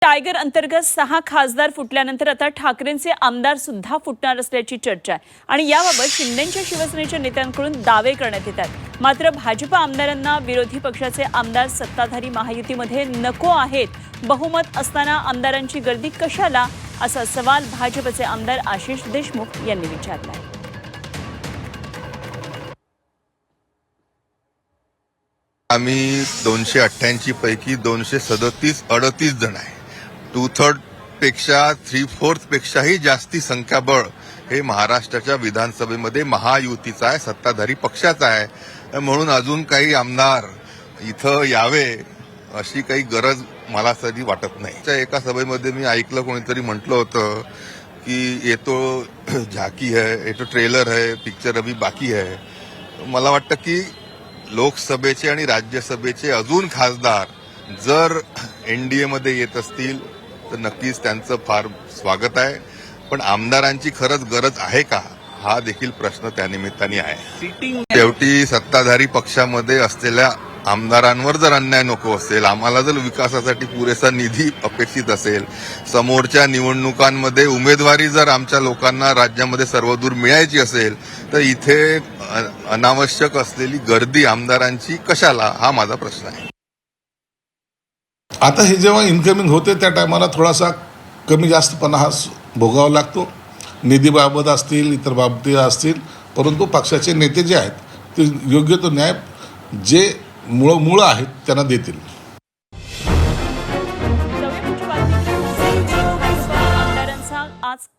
Tiger अंतर्गत 6 खासदार फुटल्यानंतर आता ठाकरेंचे आमदार सुद्धा फुटणार असल्याची चर्चा आहे आणि याबाबत शिंदेच्या शिवसेनेच्या नेत्यांकडून दावे करण्यात येतात। मात्र भाजप आमदारांना विरोधी पक्षाचे आमदार सत्ताधारी महायुतीमध्ये नको आहेत। बहुमत असताना आमदारांची गर्दी कशाला, असा सवाल भाजपचे आमदार आशिष देशमुख यांनी विचारला आहे। आम्ही 288 पैकी 237-38 जण आहे। 2/3 पेक्षा 3/4 पेक्षाही जास्ती संख्याबळ हे महाराष्ट्राच्या विधानसभेमध्ये महायुतीचा आहे, सत्ताधारी पक्षाचा आहे। म्हणून अजून काही आमदार इथं यावे अशी काही गरज मला तरी वाटत नाही। एका सभेमध्ये मी ऐकलं, कोणीतरी म्हटलं होतं की ये तो झाकी है, ये तो ट्रेलर है, पिक्चर अभी बाकी है। मला वाटतं की लोकसभेचे आणि राज्यसभेचे अजून खासदार जर एनडीए मध्ये येत असतील तर नक्कीच त्यांचं फार स्वागत आहे, पण आमदारांची खरंच गरज आहे का, हा देखील प्रश्न त्या निमित्ताने आहे। शेवटी सत्ताधारी पक्षामध्ये असलेल्या आमदारांवर जर अन्याय नको असेल, आम्हाला जर विकासासाठी पुरेसा निधी अपेक्षित असेल, समोरच्या निवडणुकांमध्ये उमेदवारी जर आमच्या लोकांना राज्यामध्ये सर्वदूर मिळायची असेल, तर इथे अनावश्यक असलेली गर्दी आमदारांची कशाला, हा माझा प्रश्न आहे। आता हे जेव्हा इन्कमिंग होते त्या टायमाला थोडासा कमी जास्तपणा हा भोगावा लागतो, निधीबाबत असतील, इतर बाबती असतील, परंतु पक्षाचे नेते जे आहेत ते योग्य तो न्याय जे मूळ आहेत त्यांना देतील।